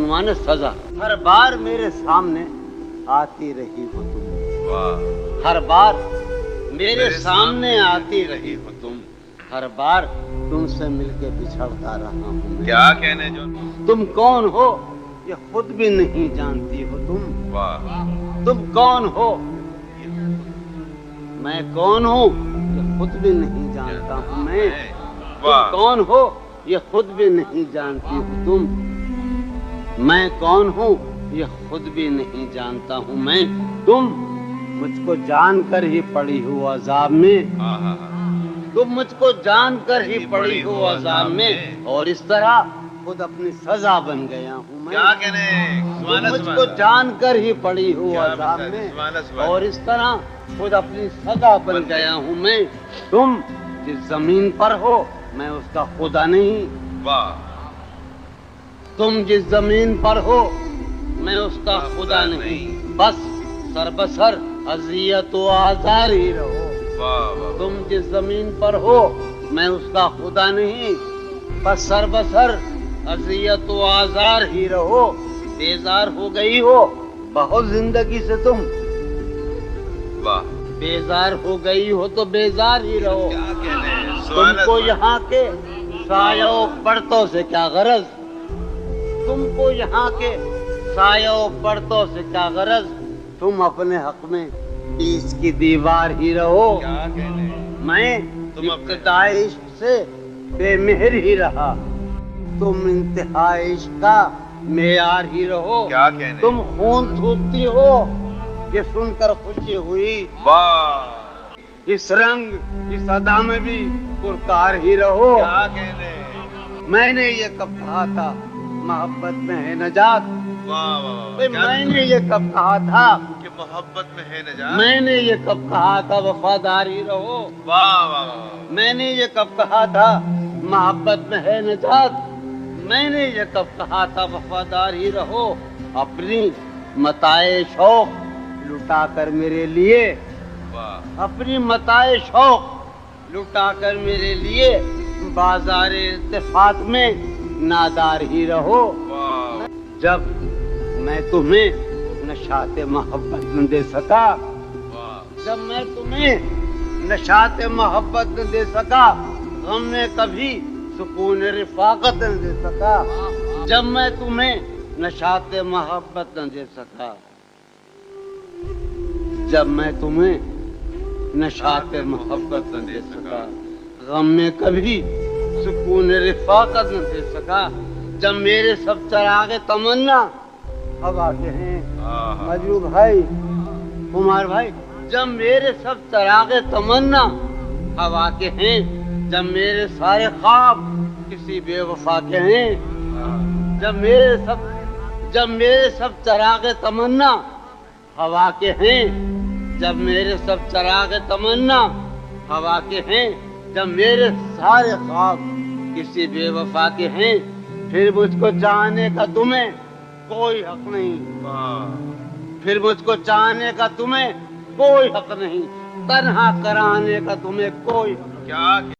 माने सजा। हर बार मेरे सामने आती रही हो तुम, हर बार मेरे सामने आती रही हो तुम, हर बार तुमसे मिलके बिछड़ता रहा हूँ मैं। क्या कहने जो तुम कौन हो ये खुद भी नहीं जानती हो तुम। वाह तुम कौन हो, मैं कौन हूँ ये खुद भी नहीं जानता हूँ मैं। तुम वाह कौन हो ये खुद भी नहीं जानती हो तुम, मैं कौन हूँ ये खुद भी नहीं जानता हूँ मैं। तुम मुझको जानकर ही पड़ी हो अजाब में, तुम मुझको जानकर ही पड़ी हो अजाब में, और इस तरह खुद अपनी सजा बन गया हूँ मैं। क्या कहने तुम मुझको जानकर ही पड़ी हो अजाब में, और इस तरह खुद अपनी सजा बन गया हूँ मैं। तुम जिस जमीन पर हो मैं उसका खुदा नहीं, वाह तुम जिस जमीन पर हो मैं उसका खुदा नहीं, बस सरबसर अजियत व आज़ार ही रहो। वाह तुम जिस जमीन पर हो मैं उसका खुदा नहीं, बस सरबसर अजियत व आज़ार ही रहो। बेजार हो गई हो बहुत जिंदगी से तुम, वाह बेजार हो गई हो तो बेजार ही रहो। क्या कहने तुमको यहाँ के सायों पर्तों से क्या गरज, तुमको यहाँ के सायों पर्तों से क्या गरज, तुम अपने हक में बीच की दीवार ही रहो। क्या कहने मैं तुम अपने इब्तिदाए इश्क से बेमेहर ही रहा, तुम इंतहाए इश्क का मेयार ही रहो। क्या कहने तुम खून थूकती हो ये सुनकर खुशी हुई, वाह इस रंग इस अदा में भी पुरकार ही रहो। क्या कहने मैंने ये कब कहा था मोहब्बत में है नजात, वाह वाह भाई मैंने ये कब कहा था, कि मोहब्बत में है नजात, मैंने ये कब कहा था वफादार ही रहो। वाह वाह मैंने ये कब कहा था मोहब्बत में है नजात, मैंने ये कब कहा था वफादार ही रहो। अपनी मताए शौक लुटा कर मेरे लिए, वाह अपनी मताए शौक लुटा कर मेरे लिए बाजार इत्तेफाक में नादार ही रहो। वाह जब मैं तुम्हें नशाते मोहब्बत न दे सका, वाह जब मैं तुम्हें नशाते मोहब्बत न दे सका, गम में कभी सुकून रिफाकत न दे सका, जब मैं तुम्हें नशाते मोहब्बत न दे सका, जब मैं तुम्हें नशाते मोहब्बत न दे सका, गम में कभी सुकून रिफाकत न दे सका, जब मेरे सब चरागे तमन्ना हवा के हैं मजरू भाई कुमार भाई, जब मेरे सब चरागे तमन्ना हवा के हैं, जब मेरे सारे ख्वाब किसी बेवफा के हैं, जब मेरे सब चरागे तमन्ना हवा के हैं, जब मेरे सब चरागे तमन्ना हवा के हैं, जब मेरे सारे ख्वाब किसी बेवफा के हैं, फिर मुझको चाहने का तुम्हें कोई हक नहीं, फिर मुझको चाहने का तुम्हें कोई हक नहीं, तन्हा कराने का तुम्हें कोई हक नहीं। क्या